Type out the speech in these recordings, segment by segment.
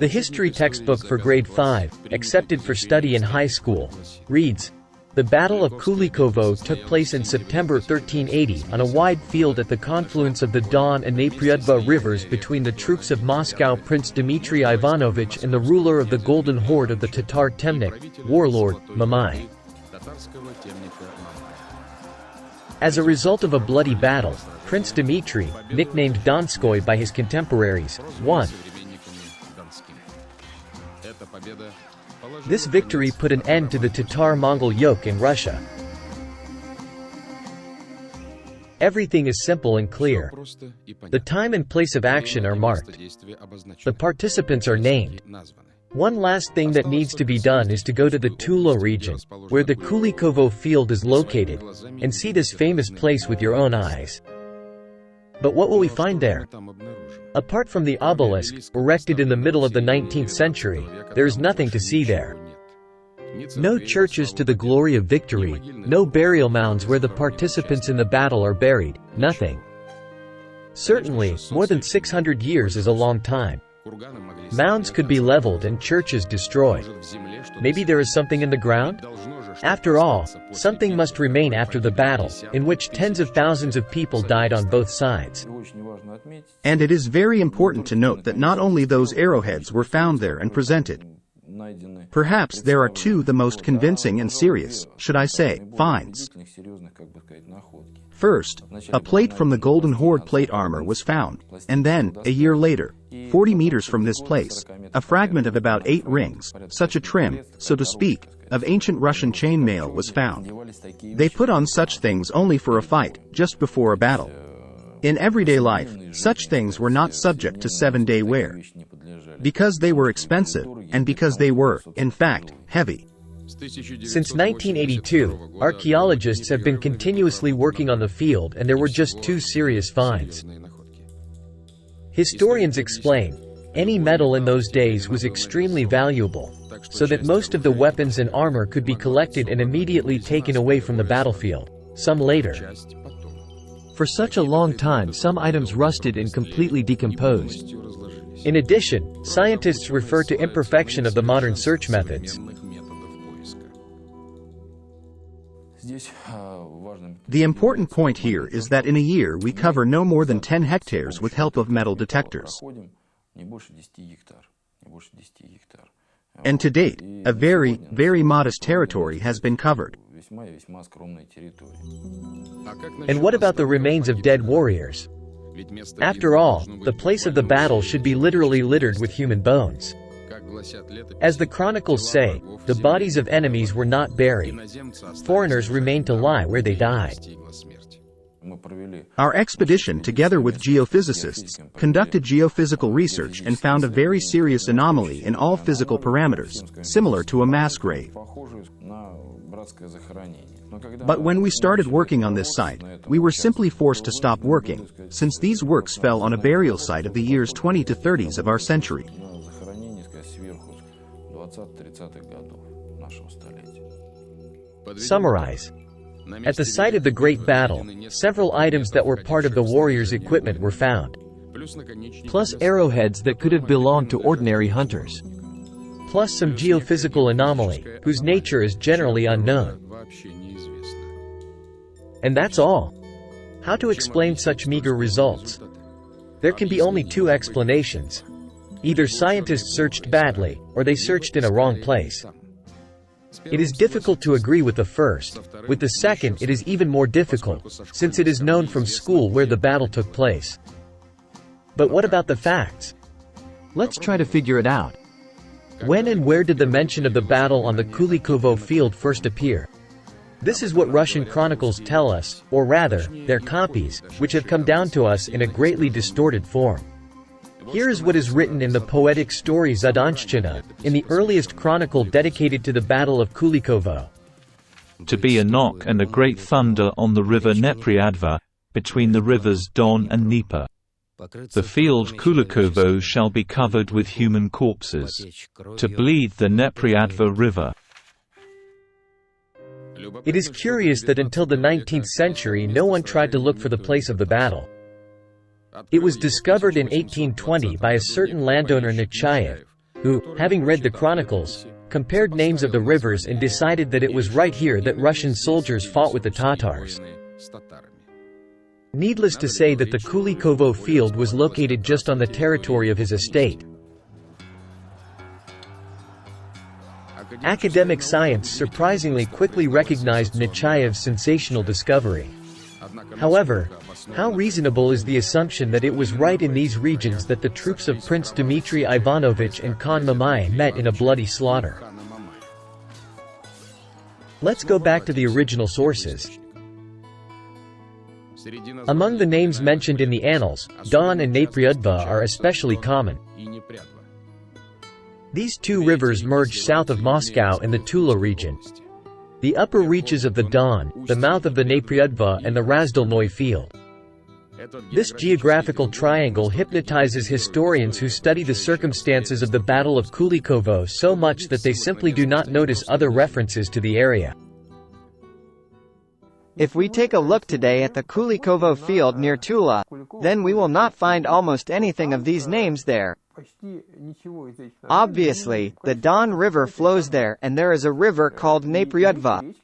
The history textbook for grade 5, accepted for study in high school, reads, "The Battle of Kulikovo took place in September 1380 on a wide field at the confluence of the Don and Nepryadva rivers between the troops of Moscow Prince Dmitry Ivanovich and the ruler of the Golden Horde of the Tatar-Mongol, warlord, Mamai. As a result of a bloody battle, Prince Dmitry, nicknamed Donskoy by his contemporaries, won. This victory put an end to the Tatar-Mongol yoke in Russia. Everything is simple and clear. The time and place of action are marked. The participants are named. One last thing that needs to be done is to go to the Tula region, where the Kulikovo field is located, and see this famous place with your own eyes. But what will we find there? Apart from the obelisk, erected in the middle of the 19th century, there is nothing to see there. No churches to the glory of victory, no burial mounds where the participants in the battle are buried, nothing. Certainly, more than 600 years is a long time. Mounds could be leveled and churches destroyed. Maybe there is something in the ground? After all, something must remain after the battle, in which tens of thousands of people died on both sides. And it is very important to note that not only those arrowheads were found there and presented. Perhaps there are two the most convincing and serious, should I say, finds. First, a plate from the Golden Horde plate armor was found, and then, a year later, 40 meters from this place, a fragment of about 8 rings, such a trim, so to speak, of ancient Russian chainmail was found. They put on such things only for a fight, just before a battle. In everyday life, such things were not subject to 7-day wear. Because they were expensive, and because they were, in fact, heavy. Since 1982, archaeologists have been continuously working on the field, and there were just 2 serious finds. Historians explain, any metal in those days was extremely valuable, so that most of the weapons and armor could be collected and immediately taken away from the battlefield, some later. For such a long time, some items rusted and completely decomposed. In addition, scientists refer to imperfection of the modern search methods. The important point here is that in a year we cover no more than 10 hectares with help of metal detectors. And to date, a very, very modest territory has been covered. And what about the remains of dead warriors? After all, the place of the battle should be literally littered with human bones. As the chronicles say, the bodies of enemies were not buried. Foreigners remained to lie where they died. Our expedition, together with geophysicists, conducted geophysical research and found a very serious anomaly in all physical parameters, similar to a mass grave. But when we started working on this site, we were simply forced to stop working, since these works fell on a burial site of the years 20 to 30s of our century. Summarize. At the site of the Great Battle, several items that were part of the warriors' equipment were found. Plus arrowheads that could have belonged to ordinary hunters. Plus some geophysical anomaly, whose nature is generally unknown. And that's all. How to explain such meager results? There can be only 2 explanations. Either scientists searched badly, or they searched in a wrong place. It is difficult to agree with the first. With the second, it is even more difficult, since it is known from school where the battle took place. But what about the facts? Let's try to figure it out. When and where did the mention of the battle on the Kulikovo field first appear? This is what Russian chronicles tell us, or rather, their copies, which have come down to us in a greatly distorted form. Here is what is written in the poetic story Zadonshchina, in the earliest chronicle dedicated to the Battle of Kulikovo. To be a knock and a great thunder on the river Nepryadva, between the rivers Don and Dnieper. The field Kulikovo shall be covered with human corpses. To bleed the Nepryadva river. It is curious that until the 19th century no one tried to look for the place of the battle. It was discovered in 1820 by a certain landowner Nechayev, who, having read the chronicles, compared names of the rivers and decided that it was right here that Russian soldiers fought with the Tatars. Needless to say that the Kulikovo field was located just on the territory of his estate. Academic science surprisingly quickly recognized Nechaev's sensational discovery. However, how reasonable is the assumption that it was right in these regions that the troops of Prince Dmitry Ivanovich and Khan Mamai met in a bloody slaughter? Let's go back to the original sources. Among the names mentioned in the annals, Don and Nepryadva are especially common. These two rivers merge south of Moscow in the Tula region. The upper reaches of the Don, the mouth of the Nepryadva and the Razdolnoy field. This geographical triangle hypnotizes historians who study the circumstances of the Battle of Kulikovo so much that they simply do not notice other references to the area. If we take a look today at the Kulikovo field near Tula, then we will not find almost anything of these names there. Obviously, the Don River flows there and there is a river called Nepryadva.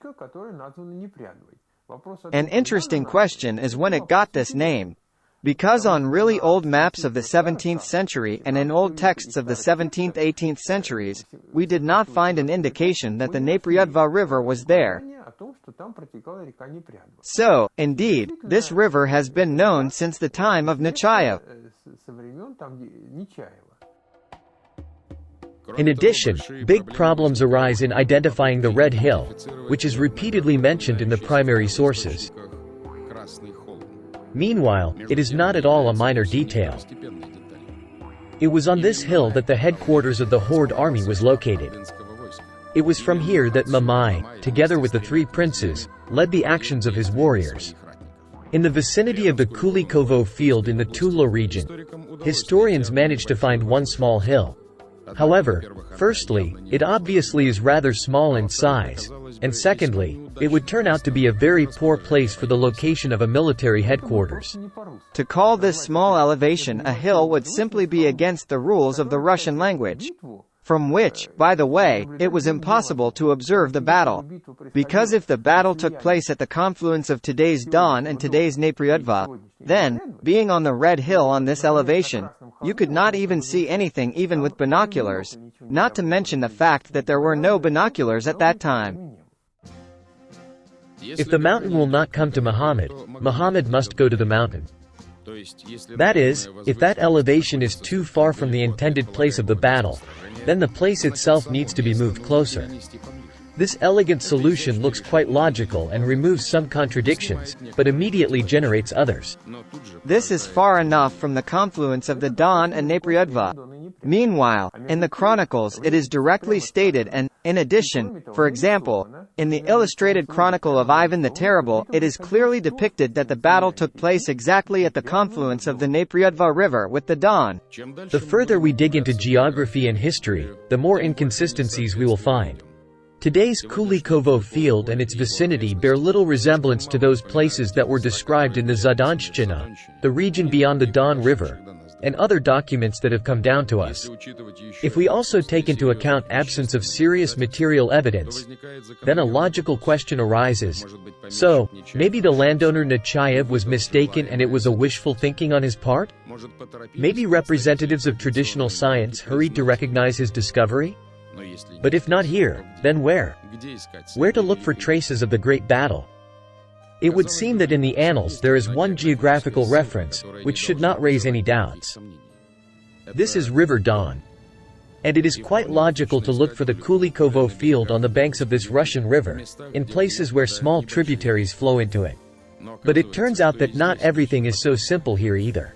An interesting question is when it got this name. Because on really old maps of the 17th century and in old texts of the 17th–18th centuries, we did not find an indication that the Nepryadva River was there. So, indeed, this river has been known since the time of Nechaev. In addition, big problems arise in identifying the Red Hill, which is repeatedly mentioned in the primary sources. Meanwhile, it is not at all a minor detail. It was on this hill that the headquarters of the Horde army was located. It was from here that Mamai, together with the three princes, led the actions of his warriors. In the vicinity of the Kulikovo field in the Tula region, historians managed to find one small hill. However, firstly, it obviously is rather small in size, and secondly, it would turn out to be a very poor place for the location of a military headquarters. To call this small elevation a hill would simply be against the rules of the Russian language, from which, by the way, it was impossible to observe the battle. Because if the battle took place at the confluence of today's Don and today's Nepryadva, then, being on the Red Hill on this elevation, you could not even see anything even with binoculars, not to mention the fact that there were no binoculars at that time. If the mountain will not come to Muhammad, Muhammad must go to the mountain. That is, if that elevation is too far from the intended place of the battle, then the place itself needs to be moved closer. This elegant solution looks quite logical and removes some contradictions, but immediately generates others. This is far enough from the confluence of the Don and Nepryadva. Meanwhile, in the chronicles it is directly stated and, in addition, for example, in the illustrated chronicle of Ivan the Terrible, it is clearly depicted that the battle took place exactly at the confluence of the Nepryadva River with the Don. The further we dig into geography and history, the more inconsistencies we will find. Today's Kulikovo field and its vicinity bear little resemblance to those places that were described in the Zadanshchina, the region beyond the Don River, and other documents that have come down to us. If we also take into account absence of serious material evidence, then a logical question arises. So, maybe the landowner Nechaev was mistaken and it was a wishful thinking on his part? Maybe representatives of traditional science hurried to recognize his discovery? But if not here, then where? Where to look for traces of the great battle? It would seem that in the annals there is one geographical reference, which should not raise any doubts. This is River Don. And it is quite logical to look for the Kulikovo field on the banks of this Russian river, in places where small tributaries flow into it. But it turns out that not everything is so simple here either.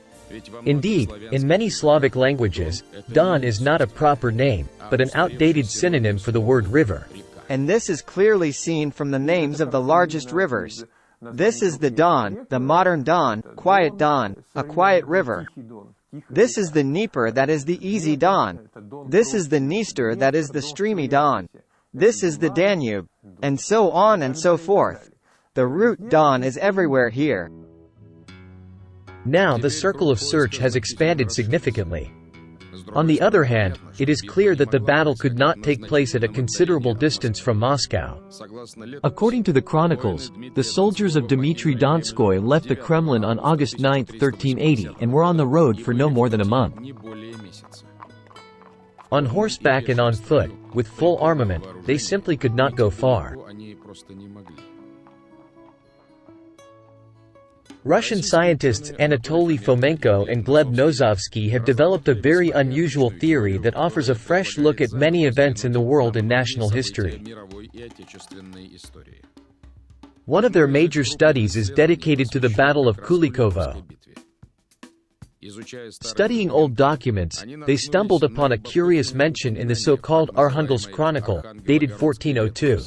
Indeed, in many Slavic languages, Don is not a proper name, but an outdated synonym for the word river. And this is clearly seen from the names of the largest rivers. This is the Don, the modern Don, quiet Don, a quiet river. This is the Dnieper, that is the easy Don. This is the Dniester, that is the streamy Don. This is the Danube, and so on and so forth. The root Don is everywhere here. Now the circle of search has expanded significantly. On the other hand, it is clear that the battle could not take place at a considerable distance from Moscow. According to the chronicles, the soldiers of Dmitry Donskoy left the Kremlin on August 9, 1380 and were on the road for no more than a month. On horseback and on foot, with full armament, they simply could not go far. Russian scientists Anatoly Fomenko and Gleb Nozovsky have developed a very unusual theory that offers a fresh look at many events in the world and national history. One of their major studies is dedicated to the Battle of Kulikovo. Studying old documents, they stumbled upon a curious mention in the so-called Arkhangelsk Chronicle, dated 1402.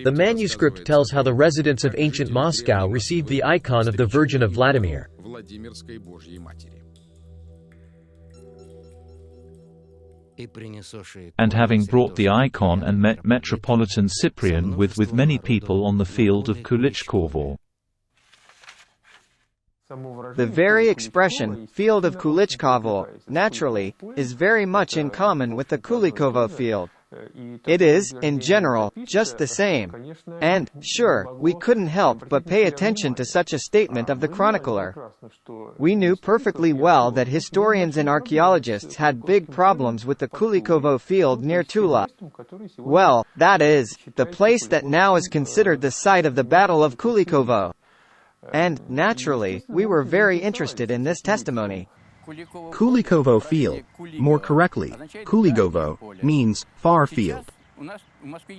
The manuscript tells how the residents of ancient Moscow received the icon of the Virgin of Vladimir. And having brought the icon and met Metropolitan Cyprian with many people on the field of Kulikovo. The very expression, field of Kulikovo, naturally, is very much in common with the Kulikovo field. It is, in general, just the same. And, sure, we couldn't help but pay attention to such a statement of the chronicler. We knew perfectly well that historians and archaeologists had big problems with the Kulikovo field near Tula. Well, that is, the place that now is considered the site of the Battle of Kulikovo. And, naturally, we were very interested in this testimony. Kulikovo field, more correctly, Kuligovo, means far field.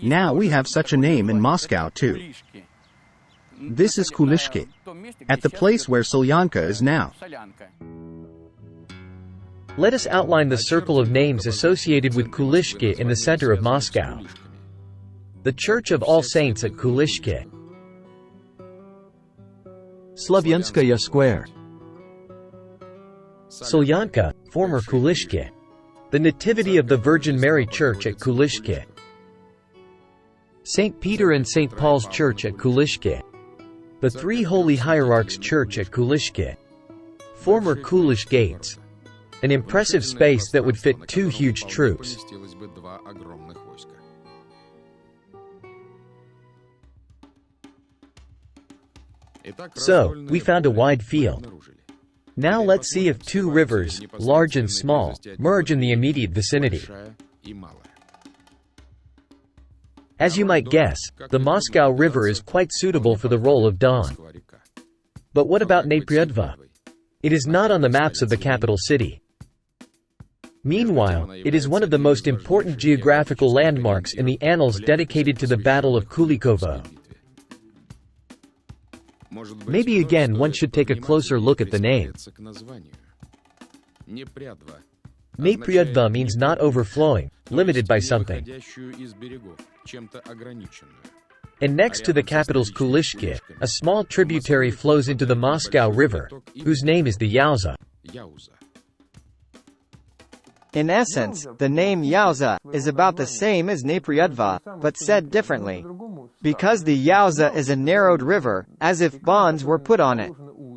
Now we have such a name in Moscow too. This is Kulishki, at the place where Solyanka is now. Let us outline the circle of names associated with Kulishki in the center of Moscow. The Church of All Saints at Kulishki. Slavyanskaya Square. Solyanka, former Kulishki. The Nativity of the Virgin Mary Church at Kulishki. St. Peter and St. Paul's Church at Kulishki. The Three Holy Hierarchs Church at Kulishki. Former Kulish Gates. An impressive space that would fit 2 huge troops. So, we found a wide field. Now let's see if 2 rivers, large and small, merge in the immediate vicinity. As you might guess, the Moscow River is quite suitable for the role of Don. But what about Nepryadva? It is not on the maps of the capital city. Meanwhile, it is one of the most important geographical landmarks in the annals dedicated to the Battle of Kulikovo. Maybe again one should take a closer look at the name. Nepryadva means not overflowing, limited by something. And next to the capital's Kulishki, a small tributary flows into the Moscow River, whose name is the Yauza. In essence, the name Yauza is about the same as Nepryadva, but said differently. Because the Yauza is a narrowed river, as if bonds were put on it.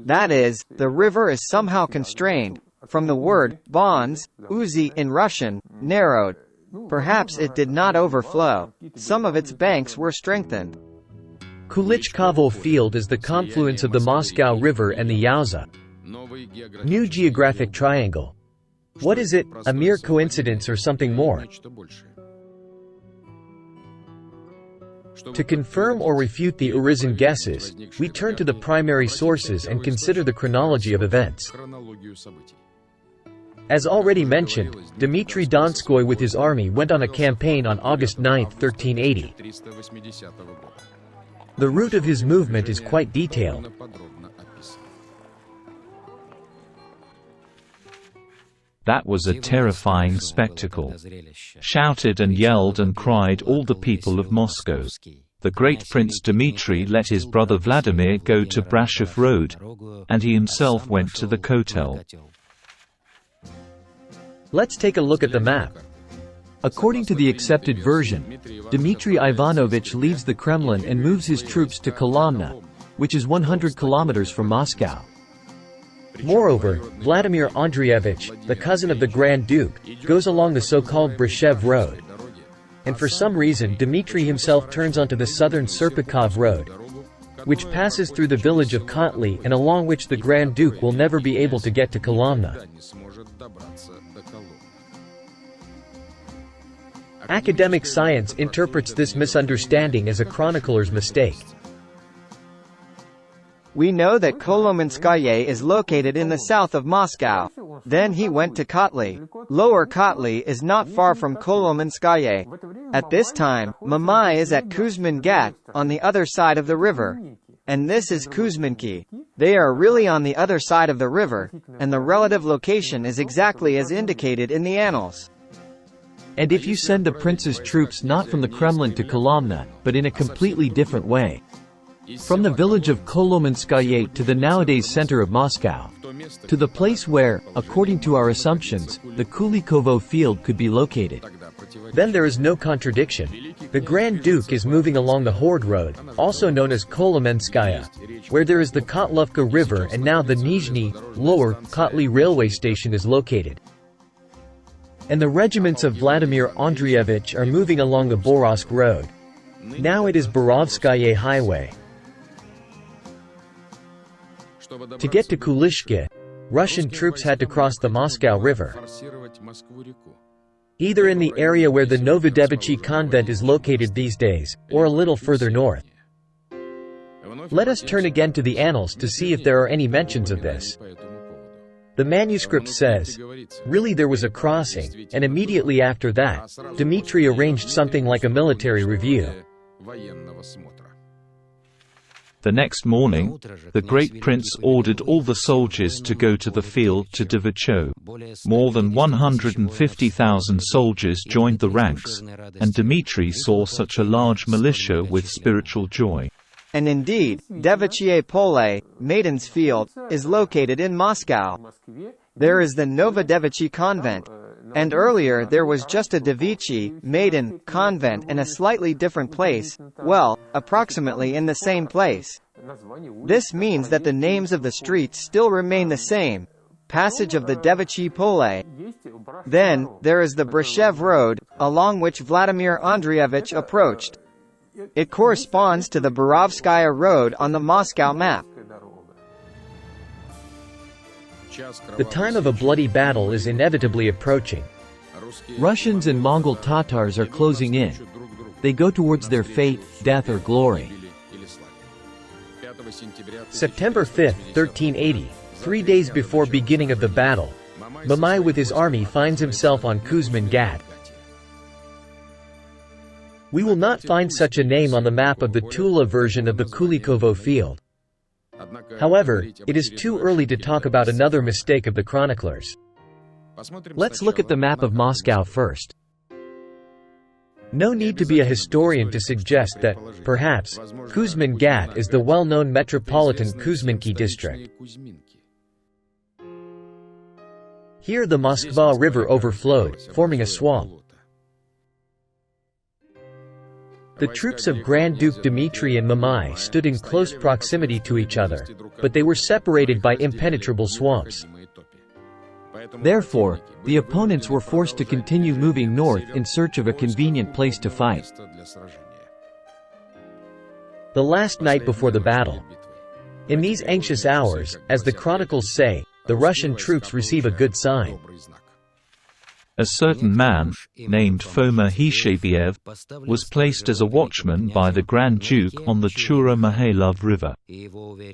That is, the river is somehow constrained, from the word bonds, uzi in Russian, narrowed. Perhaps it did not overflow. Some of its banks were strengthened. Kulikovo field is the confluence of the Moscow River and the Yauza. New geographic triangle. What is it, a mere coincidence or something more? To confirm or refute the arisen guesses, we turn to the primary sources and consider the chronology of events. As already mentioned, Dmitry Donskoy with his army went on a campaign on August 9, 1380. The route of his movement is quite detailed. That was a terrifying spectacle. Shouted and yelled and cried all the people of Moscow. The great Prince Dmitry let his brother Vladimir go to Brashov Road, and he himself went to the Kotel. Let's take a look at the map. According to the accepted version, Dmitry Ivanovich leaves the Kremlin and moves his troops to Kolomna, which is 100 kilometers from Moscow. Moreover, Vladimir Andreevich, the cousin of the Grand Duke, goes along the so-called Brezhev Road. And for some reason Dmitry himself turns onto the southern Serpukov Road, which passes through the village of Kotly and along which the Grand Duke will never be able to get to Kolomna. Academic science interprets this misunderstanding as a chronicler's mistake. We know that Kolomenskoye is located in the south of Moscow. Then he went to Kotly. Lower Kotly is not far from Kolomenskoye. At this time, Mamai is at Kuzmin Gat, on the other side of the river. And this is Kuzminki. They are really on the other side of the river, and the relative location is exactly as indicated in the annals. And if you send the prince's troops not from the Kremlin to Kolomna, but in a completely different way, from the village of Kolomenskoye to the nowadays center of Moscow, to the place where, according to our assumptions, the Kulikovo field could be located, then there is no contradiction. The Grand Duke is moving along the Horde Road, also known as Kolomenskaya, where there is the Kotlovka River and now the Nizhny, Lower, Kotly railway station is located. And the regiments of Vladimir Andreevich are moving along the Borovsk Road. Now it is Borovskaya Highway. To get to Kulishki, Russian troops had to cross the Moscow River, either in the area where the Novodevichy convent is located these days, or a little further north. Let us turn again to the annals to see if there are any mentions of this. The manuscript says, really there was a crossing, and immediately after that, Dmitry arranged something like a military review. The next morning, the great prince ordered all the soldiers to go to the field to Dvicho. More than 150,000 soldiers joined the ranks, and Dmitry saw such a large militia with spiritual joy. And indeed, Devichye Pole, Maiden's Field, is located in Moscow. There is the Novodevichy convent. And earlier there was just a Devichy, Maiden, convent and a slightly different place, well, approximately in the same place. This means that the names of the streets still remain the same. Passage of the Devichy Pole. Then, there is the Brezhev Road, along which Vladimir Andreevich approached. It corresponds to the Borovskaya Road on the Moscow map. The time of a bloody battle is inevitably approaching. Russians and Mongol Tatars are closing in. They go towards their fate, death or glory. September 5, 1380, 3 days before beginning of the battle, Mamai with his army finds himself on Kuzmin Gat. We will not find such a name on the map of the Tula version of the Kulikovo field. However, it is too early to talk about another mistake of the chroniclers. Let's look at the map of Moscow first. No need to be a historian to suggest that, perhaps, Kuzmin Gat is the well-known metropolitan Kuzminki district. Here the Moskva River overflowed, forming a swamp. The troops of Grand Duke Dmitry and Mamai stood in close proximity to each other, but they were separated by impenetrable swamps. Therefore, the opponents were forced to continue moving north in search of a convenient place to fight. The last night before the battle. In these anxious hours, as the chronicles say, the Russian troops receive a good sign. A certain man, named Foma Hisheviev, was placed as a watchman by the Grand Duke on the Chura-Mihailov River.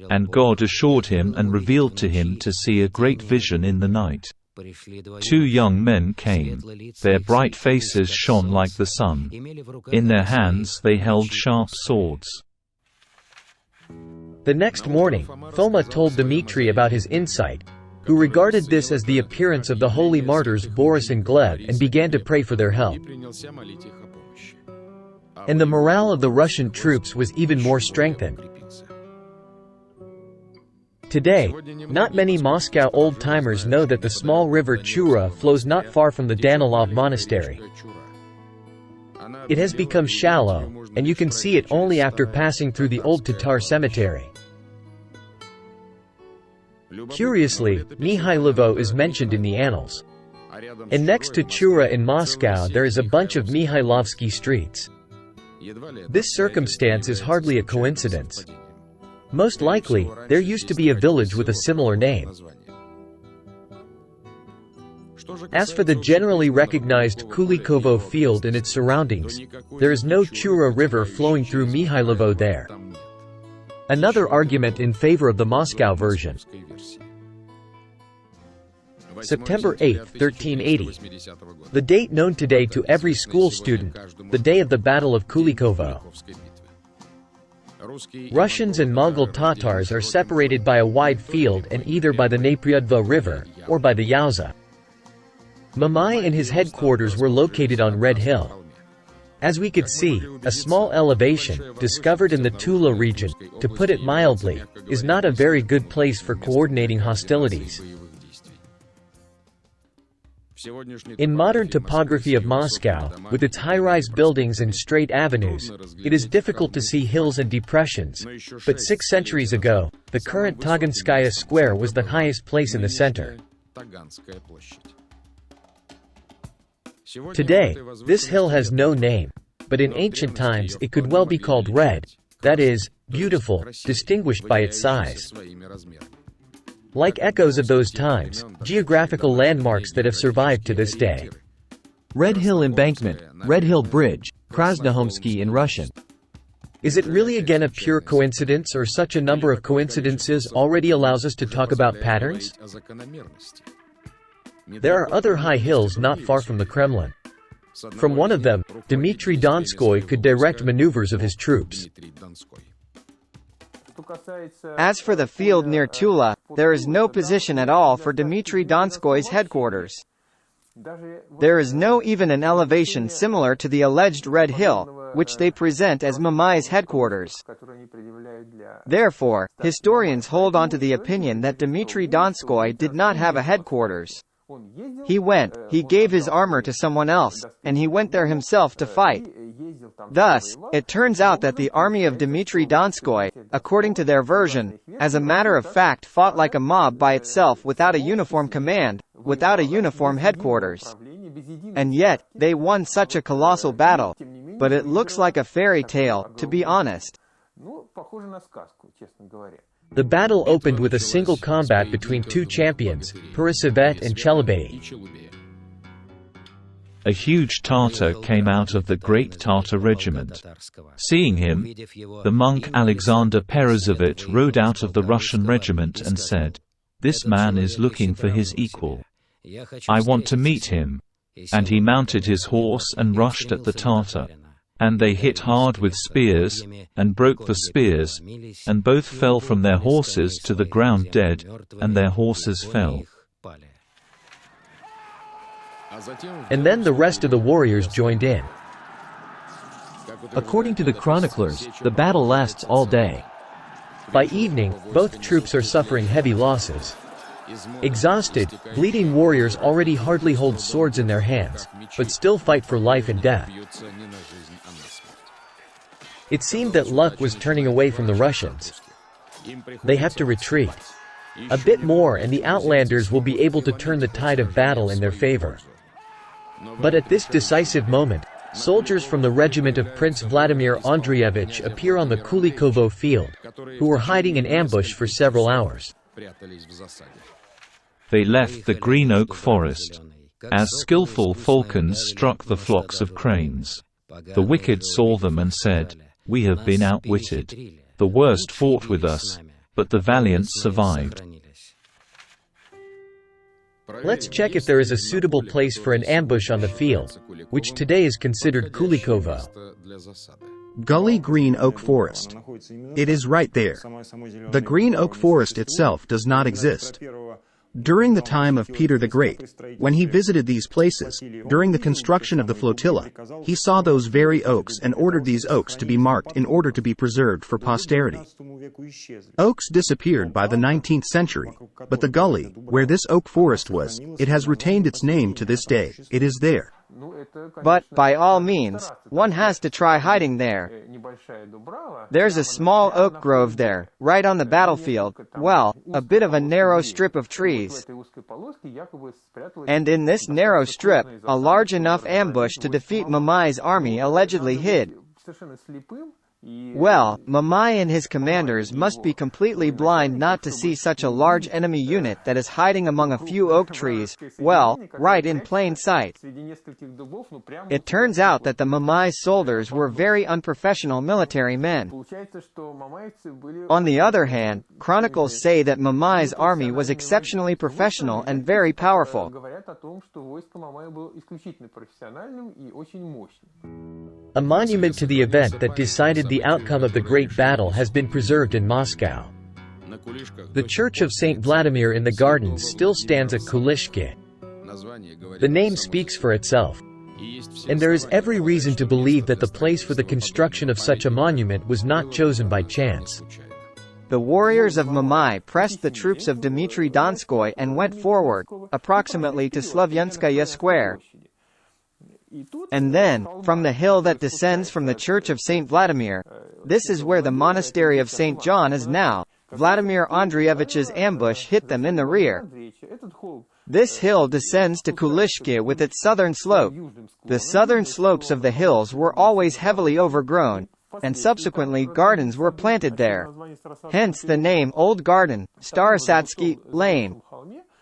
And God assured him and revealed to him to see a great vision in the night. 2 young men came. Their bright faces shone like the sun. In their hands they held sharp swords. The next morning, Foma told Dmitry about his insight, who regarded this as the appearance of the holy martyrs Boris and Gleb and began to pray for their help. And the morale of the Russian troops was even more strengthened. Today, not many Moscow old-timers know that the small river Chura flows not far from the Danilov monastery. It has become shallow, and you can see it only after passing through the old Tatar cemetery. Curiously, Mihailovo is mentioned in the annals. And next to Chura in Moscow there is a bunch of Mihailovsky streets. This circumstance is hardly a coincidence. Most likely, there used to be a village with a similar name. As for the generally recognized Kulikovo field and its surroundings, there is no Chura river flowing through Mihailovo there. Another argument in favor of the Moscow version. September 8, 1380. The date known today to every school student, the day of the Battle of Kulikovo. Russians and Mongol Tatars are separated by a wide field and either by the Nepryadva River, or by the Yauza. Mamai and his headquarters were located on Red Hill. As we could see, a small elevation, discovered in the Tula region, to put it mildly, is not a very good place for coordinating hostilities. In modern topography of Moscow, with its high-rise buildings and straight avenues, it is difficult to see hills and depressions, but 6 centuries ago, the current Taganskaya Square was the highest place in the center. Today, this hill has no name, but in ancient times it could well be called red, that is, beautiful, distinguished by its size. Like echoes of those times, geographical landmarks that have survived to this day. Red Hill Embankment, Red Hill Bridge, Krasnohomsky in Russian. Is it really again a pure coincidence, or such a number of coincidences already allows us to talk about patterns? There are other high hills not far from the Kremlin. From one of them, Dmitry Donskoy could direct maneuvers of his troops. As for the field near Tula, there is no position at all for Dmitry Donskoy's headquarters. There is no even an elevation similar to the alleged Red Hill, which they present as Mamai's headquarters. Therefore, historians hold on to the opinion that Dmitry Donskoy did not have a headquarters. He gave his armor to someone else, and he went there himself to fight. Thus, it turns out that the army of Dmitry Donskoy, according to their version, as a matter of fact fought like a mob by itself without a uniform command, without a uniform headquarters. And yet, they won such a colossal battle. But it looks like a fairy tale, to be honest. The battle opened with a single combat between 2 champions, Purisavet and Chelubey. A huge Tatar came out of the great Tatar regiment. Seeing him, the monk Alexander Perizovich rode out of the Russian regiment and said, "This man is looking for his equal. I want to meet him." And he mounted his horse and rushed at the Tatar. And they hit hard with spears, and broke the spears, and both fell from their horses to the ground dead, and their horses fell. And then the rest of the warriors joined in. According to the chroniclers, the battle lasts all day. By evening, both troops are suffering heavy losses. Exhausted, bleeding warriors already hardly hold swords in their hands, but still fight for life and death. It seemed that luck was turning away from the Russians. They have to retreat. A bit more and the Outlanders will be able to turn the tide of battle in their favor. But at this decisive moment, soldiers from the regiment of Prince Vladimir Andreevich appear on the Kulikovo field, who were hiding in ambush for several hours. They left the green oak forest, as skillful falcons struck the flocks of cranes. The wicked saw them and said, "We have been outwitted. The worst fought with us, but the valiant survived." Let's check if there is a suitable place for an ambush on the field, which today is considered Kulikovo. Gully Green Oak Forest. It is right there. The Green Oak Forest itself does not exist. During the time of Peter the Great, when he visited these places, during the construction of the flotilla, he saw those very oaks and ordered these oaks to be marked in order to be preserved for posterity. Oaks disappeared by the 19th century, but the gully, where this oak forest was, it has retained its name to this day. It is there. But, by all means, one has to try hiding there. There's a small oak grove there, right on the battlefield, well, a bit of a narrow strip of trees. And in this narrow strip, a large enough ambush to defeat Mamai's army allegedly hid. Well, Mamai and his commanders must be completely blind not to see such a large enemy unit that is hiding among a few oak trees, well, right in plain sight. It turns out that the Mamai soldiers were very unprofessional military men. On the other hand, chronicles say that Mamai's army was exceptionally professional and very powerful. A monument to the event that decided the outcome of the Great Battle has been preserved in Moscow. The Church of St. Vladimir in the Gardens still stands at Kulishki. The name speaks for itself. And there is every reason to believe that the place for the construction of such a monument was not chosen by chance. The warriors of Mamai pressed the troops of Dmitry Donskoy and went forward, approximately to Slavyanskaya Square. And then, from the hill that descends from the Church of St. Vladimir, this is where the monastery of St. John is now, Vladimir Andreevich's ambush hit them in the rear. This hill descends to Kulishki with its southern slope. The southern slopes of the hills were always heavily overgrown, and subsequently gardens were planted there. Hence the name Old Garden, Starosatsky Lane.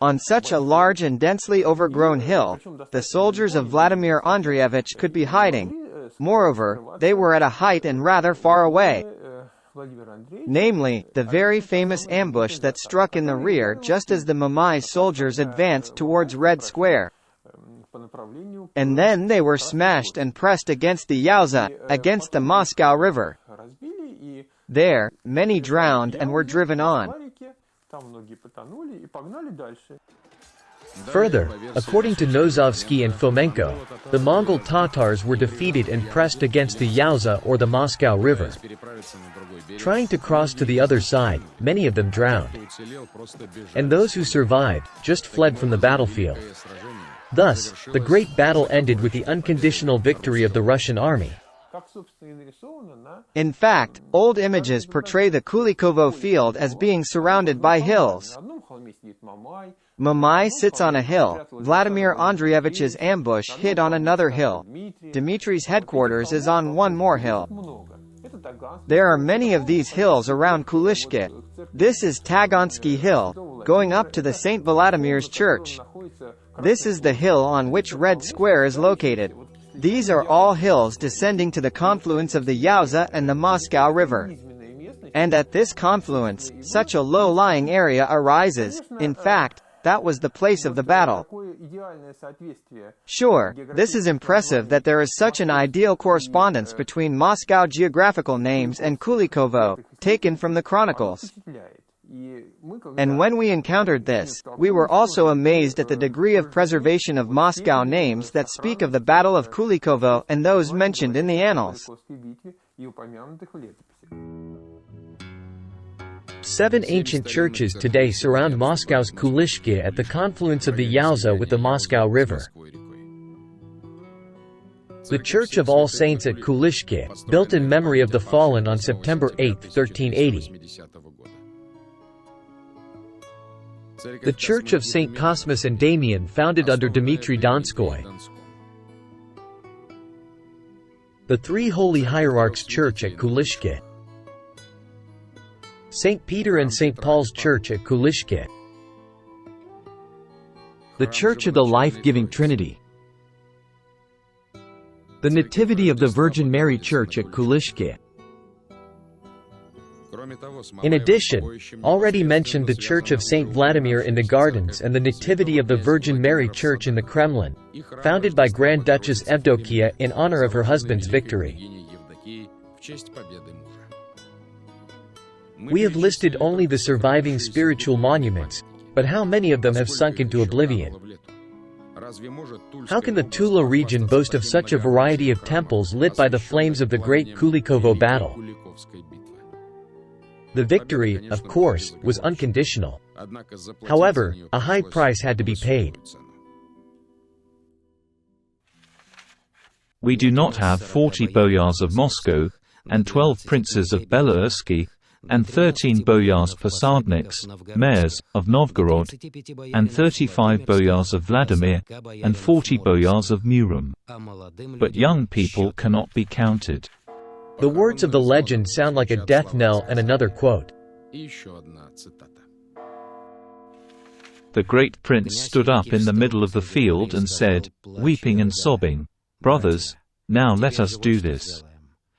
On such a large and densely overgrown hill, the soldiers of Vladimir Andreevich could be hiding. Moreover, they were at a height and rather far away. Namely, the very famous ambush that struck in the rear just as the Mamai soldiers advanced towards Red Square. And then they were smashed and pressed against the Yauza, against the Moscow River. There, many drowned and were driven on. Further, according to Nozovsky and Fomenko, the Mongol Tatars were defeated and pressed against the Yauza or the Moscow River. Trying to cross to the other side, many of them drowned. And those who survived, just fled from the battlefield. Thus, the great battle ended with the unconditional victory of the Russian army. In fact, old images portray the Kulikovo field as being surrounded by hills. Mamai sits on a hill, Vladimir Andreevich's ambush hid on another hill. Dmitry's headquarters is on one more hill. There are many of these hills around Kulishki. This is Tagonsky Hill, going up to the St. Vladimir's church. This is the hill on which Red Square is located. These are all hills descending to the confluence of the Yauza and the Moscow River. And at this confluence, such a low-lying area arises. In fact, that was the place of the battle. Sure, this is impressive that there is such an ideal correspondence between Moscow geographical names and Kulikovo, taken from the chronicles. And when we encountered this, we were also amazed at the degree of preservation of Moscow names that speak of the Battle of Kulikovo and those mentioned in the annals. 7 ancient churches today surround Moscow's Kulishki at the confluence of the Yauza with the Moscow River. The Church of All Saints at Kulishki, built in memory of the fallen on September 8, 1380. The Church of St. Cosmas and Damian, founded under Dmitry Donskoy. The Three Holy Hierarchs Church at Kulishki. St. Peter and St. Paul's Church at Kulishki. The Church of the Life-Giving Trinity. The Nativity of the Virgin Mary Church at Kulishki. In addition, already mentioned the Church of St. Vladimir in the Gardens and the Nativity of the Virgin Mary Church in the Kremlin, founded by Grand Duchess Evdokia in honor of her husband's victory. We have listed only the surviving spiritual monuments, but how many of them have sunk into oblivion? How can the Tula region boast of such a variety of temples lit by the flames of the great Kulikovo battle? The victory, of course, was unconditional. However, a high price had to be paid. We do not have 40 boyars of Moscow, and 12 princes of Belaruski, and 13 boyars posadniks, mayors, of Novgorod, and 35 boyars of Vladimir, and 40 boyars of Murom. But young people cannot be counted. The words of the legend sound like a death knell and another quote. The great prince stood up in the middle of the field and said, weeping and sobbing, "Brothers, now let us do this.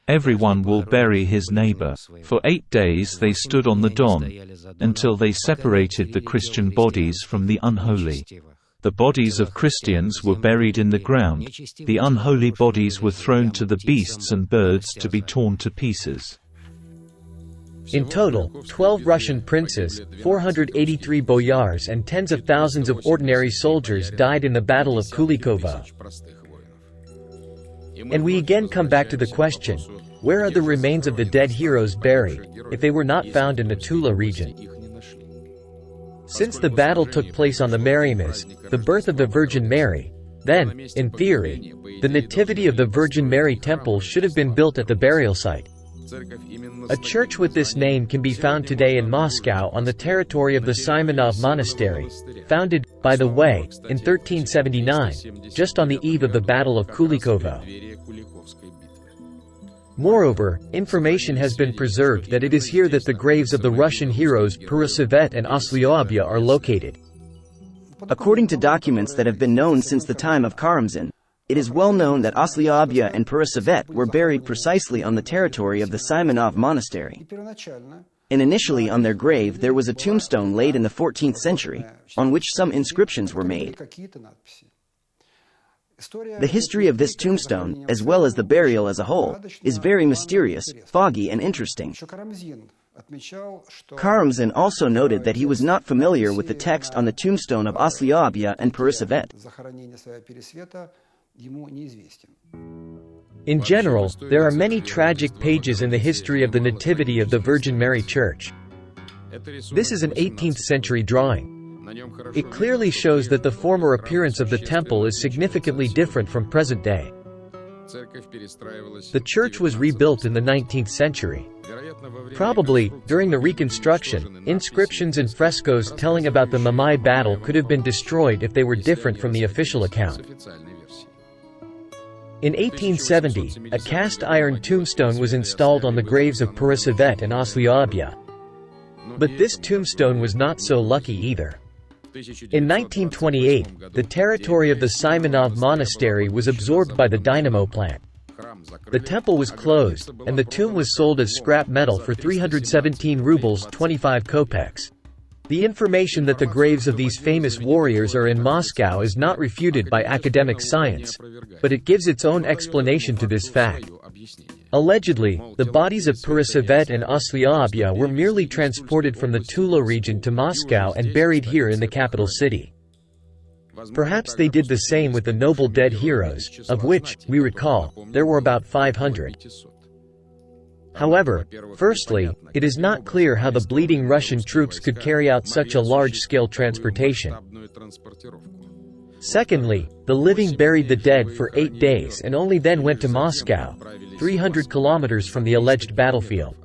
Everyone will bury his neighbor." For 8 days they stood on the Don, until they separated the Christian bodies from the unholy. The bodies of Christians were buried in the ground, the unholy bodies were thrown to the beasts and birds to be torn to pieces. In total, 12 Russian princes, 483 boyars and tens of thousands of ordinary soldiers died in the Battle of Kulikovo. And we again come back to the question, where are the remains of the dead heroes buried, if they were not found in the Tula region? Since the battle took place on the Mariamas, the birth of the Virgin Mary, then, in theory, the Nativity of the Virgin Mary Temple should have been built at the burial site. A church with this name can be found today in Moscow on the territory of the Simonov Monastery, founded, by the way, in 1379, just on the eve of the Battle of Kulikovo. Moreover, information has been preserved that it is here that the graves of the Russian heroes Purosavet and Oslyobya are located. According to documents that have been known since the time of Karamzin, it is well known that Oslyobya and Purosavet were buried precisely on the territory of the Simonov Monastery. And initially on their grave there was a tombstone laid in the 14th century, on which some inscriptions were made. The history of this tombstone, as well as the burial as a whole, is very mysterious, foggy and interesting. Karamzin also noted that he was not familiar with the text on the tombstone of Oslyobya and Purosavet. In general, there are many tragic pages in the history of the Nativity of the Virgin Mary Church. This is an 18th century drawing. It clearly shows that the former appearance of the temple is significantly different from present day. The church was rebuilt in the 19th century. Probably, during the reconstruction, inscriptions and frescoes telling about the Mamai battle could have been destroyed if they were different from the official account. In 1870, a cast iron tombstone was installed on the graves of Purosavet and Oslyobya. But this tombstone was not so lucky either. In 1928, the territory of the Simonov Monastery was absorbed by the dynamo plant. The temple was closed, and the tomb was sold as scrap metal for 317 rubles 25 kopecks. The information that the graves of these famous warriors are in Moscow is not refuted by academic science, but it gives its own explanation to this fact. Allegedly, the bodies of Purosavet and Oslyobya were merely transported from the Tula region to Moscow and buried here in the capital city. Perhaps they did the same with the noble dead heroes, of which, we recall, there were about 500. However, firstly, it is not clear how the bleeding Russian troops could carry out such a large-scale transportation. Secondly, the living buried the dead for 8 days and only then went to Moscow, 300 kilometers from the alleged battlefield.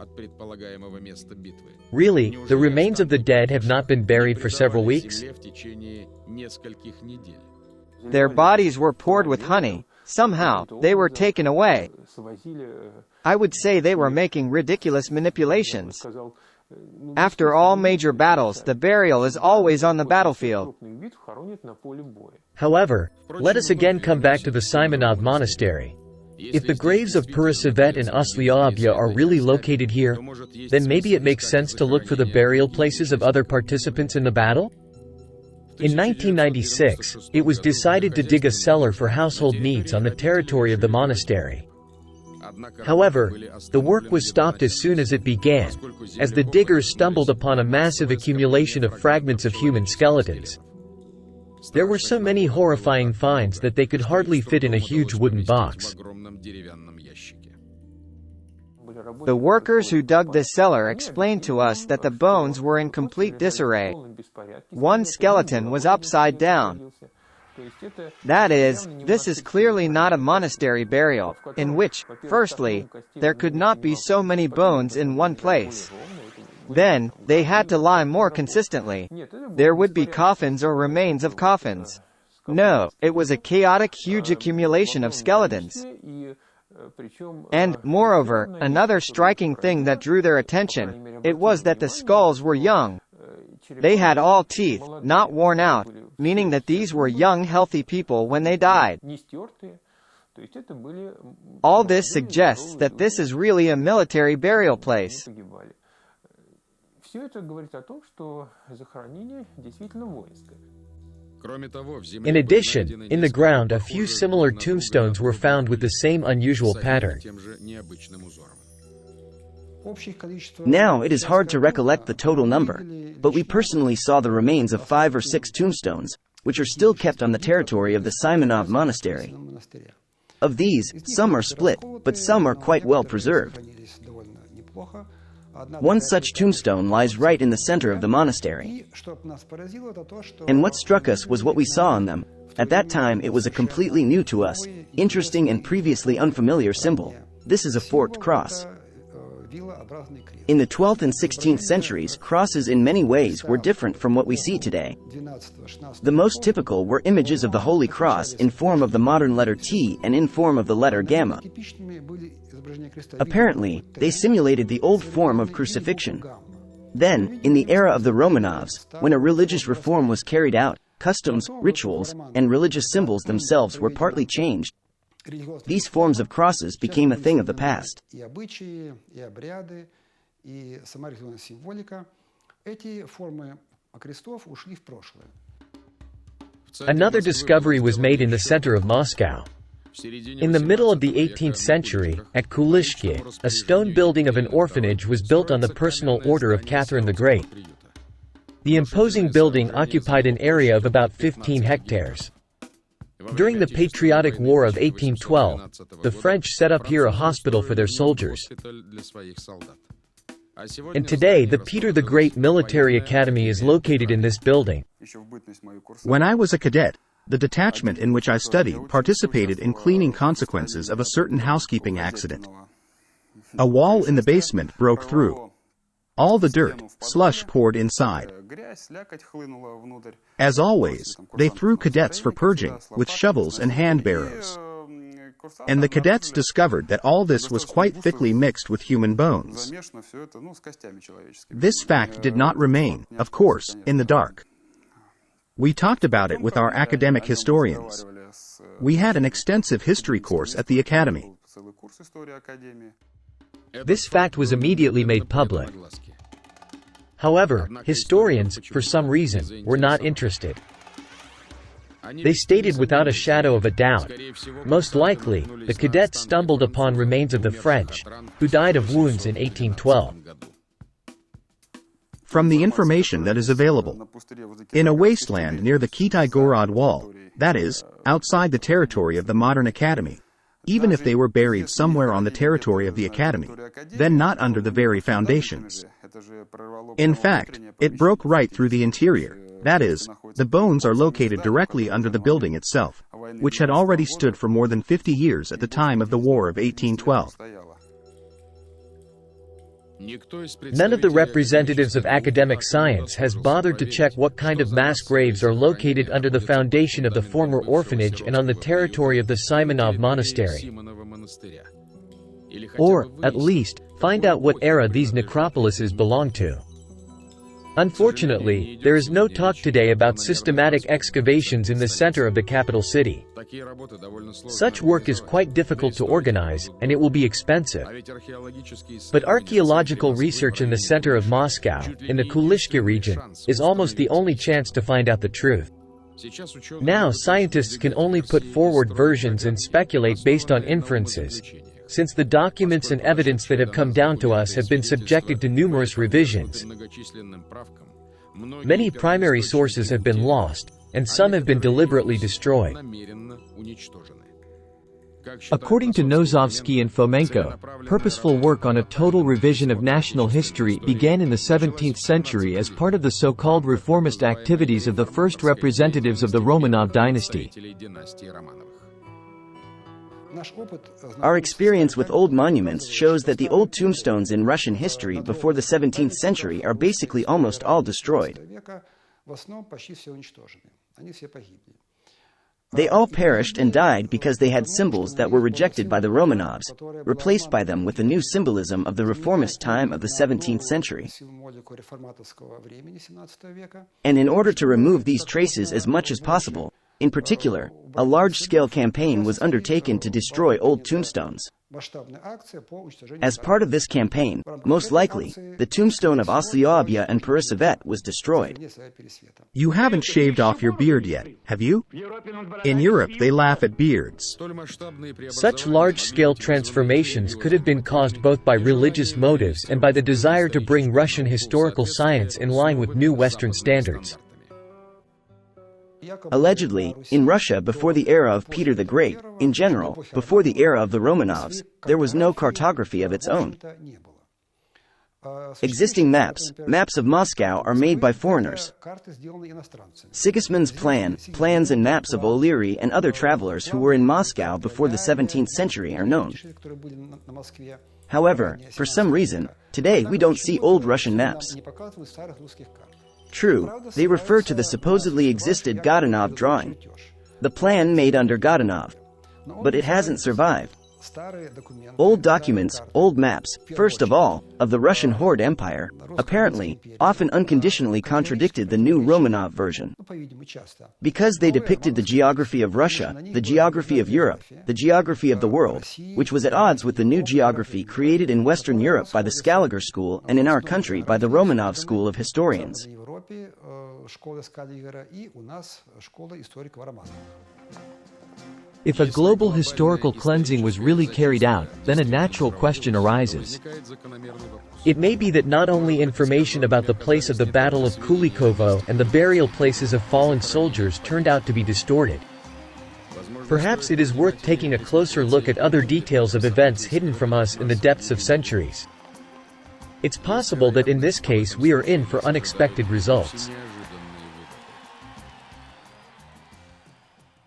Really, the remains of the dead have not been buried for several weeks? Their bodies were poured with honey. Somehow, they were taken away. I would say they were making ridiculous manipulations. After all major battles, the burial is always on the battlefield. However, let us again come back to the Simonov Monastery. If the graves of Purosavet and Oslyobya are really located here, then maybe it makes sense to look for the burial places of other participants in the battle? In 1996, it was decided to dig a cellar for household needs on the territory of the monastery. However, the work was stopped as soon as it began, as the diggers stumbled upon a massive accumulation of fragments of human skeletons. There were so many horrifying finds that they could hardly fit in a huge wooden box. The workers who dug this cellar explained to us that the bones were in complete disarray. One skeleton was upside down. That is, this is clearly not a monastery burial, in which, firstly, there could not be so many bones in one place. Then, they had to lie more consistently. There would be coffins or remains of coffins. No, it was a chaotic, huge accumulation of skeletons. And, moreover, another striking thing that drew their attention, it was that the skulls were young. They had all teeth, not worn out, meaning that these were young, healthy people when they died. All this suggests that this is really a military burial place. In addition, in the ground a few similar tombstones were found with the same unusual pattern. Now it is hard to recollect the total number, but we personally saw the remains of 5 or 6 tombstones, which are still kept on the territory of the Simonov Monastery. Of these, some are split, but some are quite well preserved. One such tombstone lies right in the center of the monastery. And what struck us was what we saw on them. At that time it was a completely new to us, interesting and previously unfamiliar symbol. This is a forked cross. In the 12th and 16th centuries, crosses in many ways were different from what we see today. The most typical were images of the Holy Cross in form of the modern letter T and in form of the letter gamma. Apparently, they simulated the old form of crucifixion. Then, in the era of the Romanovs, when a religious reform was carried out, customs, rituals, and religious symbols themselves were partly changed. These forms of crosses became a thing of the past. Another discovery was made in the center of Moscow. In the middle of the 18th century, at Kulishki, a stone building of an orphanage was built on the personal order of Catherine the Great. The imposing building occupied an area of about 15 hectares. During the Patriotic War of 1812, the French set up here a hospital for their soldiers. And today the Peter the Great Military Academy is located in this building. When I was a cadet, the detachment in which I studied participated in cleaning consequences of a certain housekeeping accident. A wall in the basement broke through. All the dirt, slush poured inside. As always, they threw cadets for purging, with shovels and hand barrows. And the cadets discovered that all this was quite thickly mixed with human bones. This fact did not remain, of course, in the dark. We talked about it with our academic historians. We had an extensive history course at the academy. This fact was immediately made public. However, historians, for some reason, were not interested. They stated without a shadow of a doubt, most likely, the cadets stumbled upon remains of the French, who died of wounds in 1812. From the information that is available, in a wasteland near the Kitai-Gorod Wall, that is, outside the territory of the modern academy, even if they were buried somewhere on the territory of the academy, then not under the very foundations. In fact, it broke right through the interior, that is, the bones are located directly under the building itself, which had already stood for more than 50 years at the time of the War of 1812. None of the representatives of academic science has bothered to check what kind of mass graves are located under the foundation of the former orphanage and on the territory of the Simonov Monastery. Or, at least, find out what era these necropolises belong to. Unfortunately, there is no talk today about systematic excavations in the center of the capital city. Such work is quite difficult to organize, and it will be expensive. But archaeological research in the center of Moscow, in the Kulishki region, is almost the only chance to find out the truth. Now scientists can only put forward versions and speculate based on inferences, since the documents and evidence that have come down to us have been subjected to numerous revisions. Many primary sources have been lost, and some have been deliberately destroyed. According to Nozovsky and Fomenko, purposeful work on a total revision of national history began in the 17th century as part of the so-called reformist activities of the first representatives of the Romanov dynasty. Our experience with old monuments shows that the old tombstones in Russian history before the 17th century are basically almost all destroyed. They all perished and died because they had symbols that were rejected by the Romanovs, replaced by them with the new symbolism of the reformist time of the 17th century. And in order to remove these traces as much as possible, in particular, a large-scale campaign was undertaken to destroy old tombstones. As part of this campaign, most likely, the tombstone of Oslyabya and Purisavet was destroyed. You haven't shaved off your beard yet, have you? In Europe, they laugh at beards. Such large-scale transformations could have been caused both by religious motives and by the desire to bring Russian historical science in line with new Western standards. Allegedly, in Russia before the era of Peter the Great, in general, before the era of the Romanovs, there was no cartography of its own. Existing maps of Moscow are made by foreigners. Sigismund's plans and maps of O'Leary and other travelers who were in Moscow before the 17th century are known. However, for some reason, today we don't see old Russian maps. True, they refer to the supposedly existed Godunov drawing, the plan made under Godunov, but it hasn't survived. Old documents, old maps, first of all, of the Russian Horde Empire, apparently, often unconditionally contradicted the new Romanov version. Because they depicted the geography of Russia, the geography of Europe, the geography of the world, which was at odds with the new geography created in Western Europe by the Scaliger school and in our country by the Romanov school of historians. If a global historical cleansing was really carried out, then a natural question arises. It may be that not only information about the place of the Battle of Kulikovo and the burial places of fallen soldiers turned out to be distorted. Perhaps it is worth taking a closer look at other details of events hidden from us in the depths of centuries. It's possible that in this case we are in for unexpected results.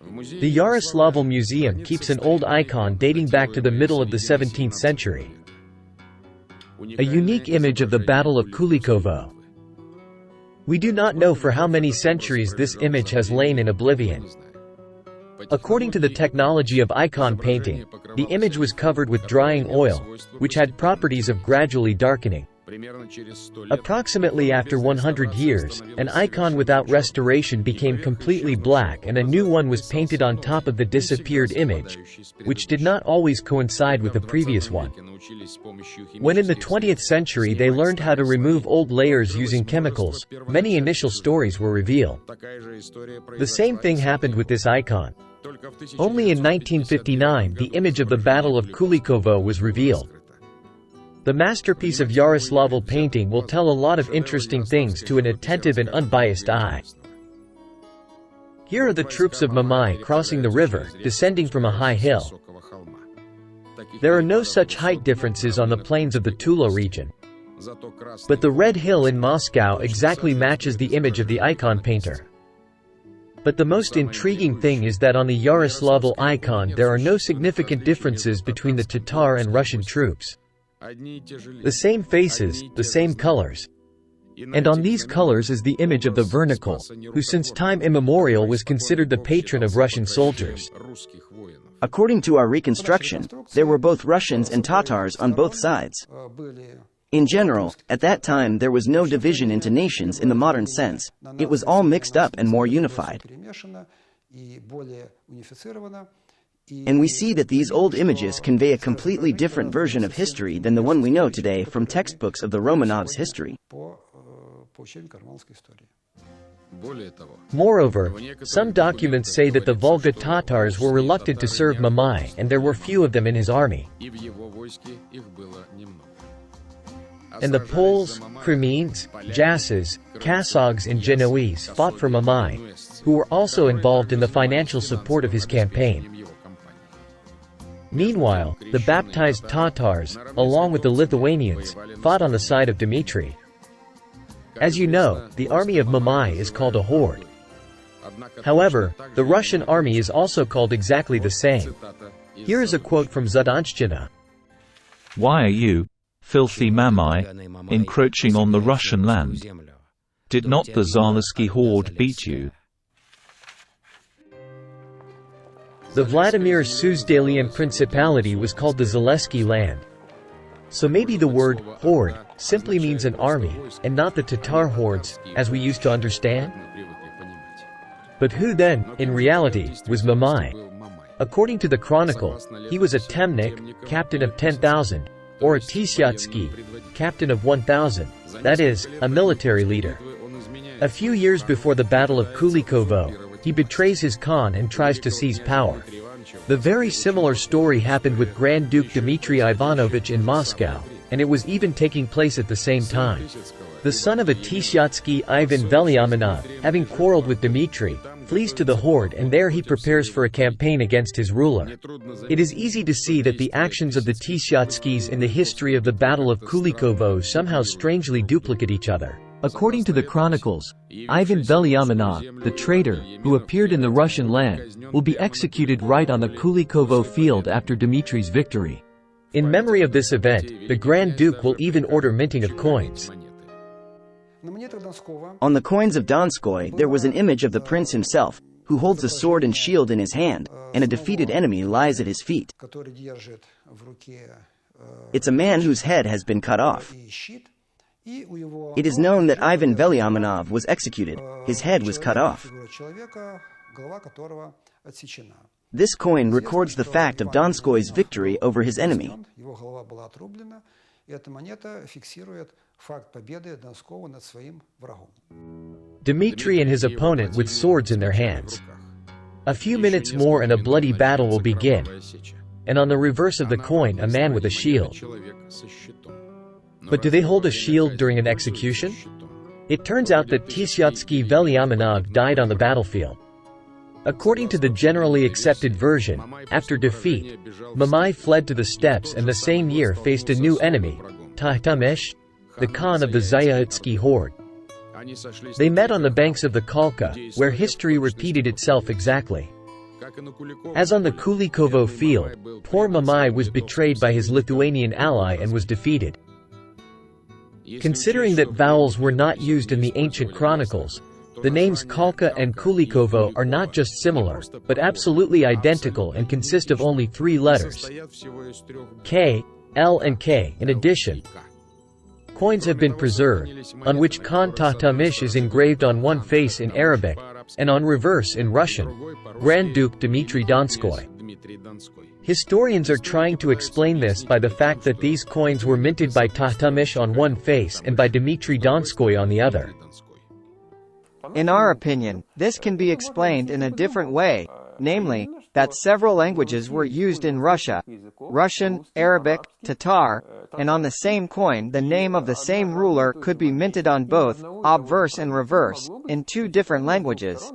The Yaroslavl Museum keeps an old icon dating back to the middle of the 17th century. A unique image of the Battle of Kulikovo. We do not know for how many centuries this image has lain in oblivion. According to the technology of icon painting, the image was covered with drying oil, which had properties of gradually darkening. Approximately after 100 years, an icon without restoration became completely black and a new one was painted on top of the disappeared image, which did not always coincide with the previous one. When in the 20th century they learned how to remove old layers using chemicals, many initial stories were revealed. The same thing happened with this icon. Only in 1959 the image of the Battle of Kulikovo was revealed. The masterpiece of Yaroslavl painting will tell a lot of interesting things to an attentive and unbiased eye. Here are the troops of Mamai crossing the river, descending from a high hill. There are no such height differences on the plains of the Tula region. But the red hill in Moscow exactly matches the image of the icon painter. But the most intriguing thing is that on the Yaroslavl icon there are no significant differences between the Tatar and Russian troops. The same faces, the same colors. And on these colors is the image of the vernacle, who since time immemorial was considered the patron of Russian soldiers. According to our reconstruction, there were both Russians and Tatars on both sides. In general, at that time there was no division into nations in the modern sense, it was all mixed up and more unified. And we see that these old images convey a completely different version of history than the one we know today from textbooks of the Romanovs' history. Moreover, some documents say that the Volga Tatars were reluctant to serve Mamai and there were few of them in his army. And the Poles, Crimeans, Jasses, Kasogs and Genoese fought for Mamai, who were also involved in the financial support of his campaign. Meanwhile, the baptized Tatars, along with the Lithuanians, fought on the side of Dmitry. As you know, the army of Mamai is called a horde. However, the Russian army is also called exactly the same. Here is a quote from Zdonshchina. Why are you, filthy Mamai, encroaching on the Russian land? Did not the Zalesky horde beat you? The Vladimir Suzdalian Principality was called the Zalesky land. So maybe the word horde simply means an army, and not the Tatar hordes, as we used to understand? But who then, in reality, was Mamai? According to the chronicle, he was a temnik, captain of 10,000, or a Tisyatsky, captain of 1,000, that is, a military leader. A few years before the Battle of Kulikovo, he betrays his Khan and tries to seize power. The very similar story happened with Grand Duke Dmitry Ivanovich in Moscow, and it was even taking place at the same time. The son of a Tisyatsky, Ivan Velyaminov, having quarreled with Dmitry, flees to the horde, and there he prepares for a campaign against his ruler. It is easy to see that the actions of the Tisyatskys in the history of the Battle of Kulikovo somehow strangely duplicate each other. According to the chronicles, Ivan Velyaminov, the traitor, who appeared in the Russian land, will be executed right on the Kulikovo field after Dmitry's victory. In memory of this event, the Grand Duke will even order minting of coins. On the coins of Donskoy there was an image of the prince himself, who holds a sword and shield in his hand, and a defeated enemy lies at his feet. It's a man whose head has been cut off. It is known that Ivan Velyaminov was executed, his head was cut off. This coin records the fact of Donskoy's victory over his enemy. Dmitry and his opponent with swords in their hands. A few minutes more and a bloody battle will begin. And on the reverse of the coin, a man with a shield. But do they hold a shield during an execution? It turns out that Tisyatsky Velyaminov died on the battlefield. According to the generally accepted version, after defeat, Mamai fled to the steppes and the same year faced a new enemy, Tatar-Mongol, the Khan of the Zayatsky horde. They met on the banks of the Kalka, where history repeated itself exactly. As on the Kulikovo field, poor Mamai was betrayed by his Lithuanian ally and was defeated. Considering that vowels were not used in the ancient chronicles, the names Kalka and Kulikovo are not just similar, but absolutely identical and consist of only 3 letters: K, L and K. In addition, coins have been preserved, on which Khan Tatar-Mongol is engraved on one face in Arabic, and on reverse in Russian, Grand Duke Dmitry Donskoy. Historians are trying to explain this by the fact that these coins were minted by Tatar-Mongol on one face and by Dmitry Donskoy on the other. In our opinion, this can be explained in a different way, namely, that several languages were used in Russia: Russian, Arabic, Tatar, and on the same coin the name of the same ruler could be minted on both, obverse and reverse, in 2 different languages.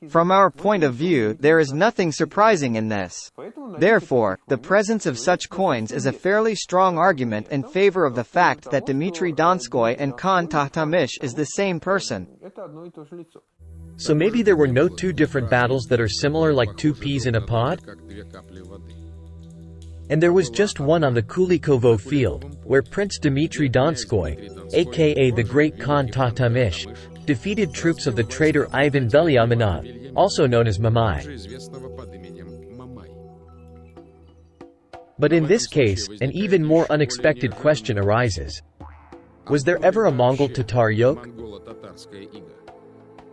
From our point of view, there is nothing surprising in this. Therefore, the presence of such coins is a fairly strong argument in favor of the fact that Dmitry Donskoy and Khan Tatar-Mongol is the same person. So maybe there were no 2 different battles that are similar like 2 peas in a pod? And there was just one on the Kulikovo field, where Prince Dmitry Donskoy, aka the Great Khan Tatar-Mongol, defeated troops of the traitor Ivan Velyaminov, also known as Mamai. But in this case, an even more unexpected question arises. Was there ever a Mongol-Tatar yoke?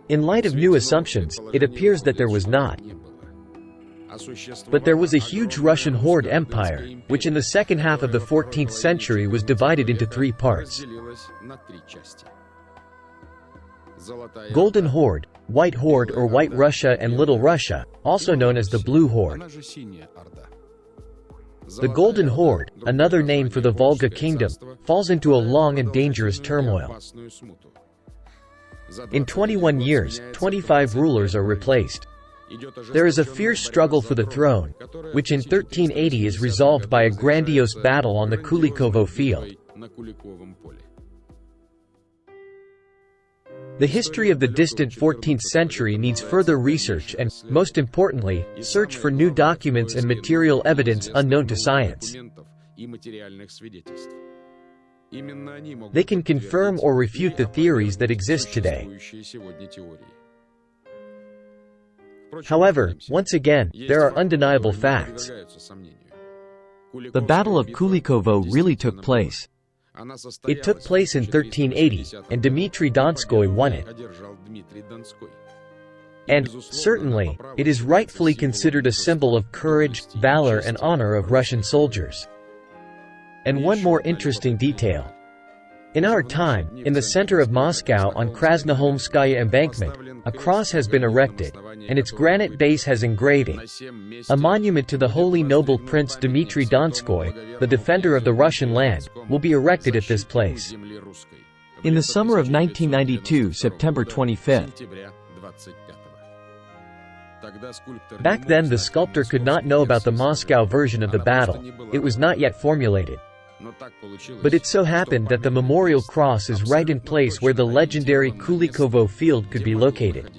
In light of new assumptions, it appears that there was not. But there was a huge Russian horde empire, which in the second half of the 14th century was divided into 3 parts. Golden Horde, White Horde or White Russia, and Little Russia, also known as the Blue Horde. The Golden Horde, another name for the Volga Kingdom, falls into a long and dangerous turmoil. In 21 years, 25 rulers are replaced. There is a fierce struggle for the throne, which in 1380 is resolved by a grandiose battle on the Kulikovo field. The history of the distant 14th century needs further research and, most importantly, search for new documents and material evidence unknown to science. They can confirm or refute the theories that exist today. However, once again, there are undeniable facts. The Battle of Kulikovo really took place. It took place in 1380, and Dmitry Donskoy won it. And, certainly, it is rightfully considered a symbol of courage, valor and honor of Russian soldiers. And one more interesting detail. In our time, in the center of Moscow on Krasnoholmskaya embankment, a cross has been erected, and its granite base has engraving. A monument to the holy noble Prince Dmitry Donskoy, the defender of the Russian land, will be erected at this place. In the summer of 1992, September 25th. Back then the sculptor could not know about the Moscow version of the battle. It was not yet formulated. But it so happened that the memorial cross is right in place where the legendary Kulikovo field could be located.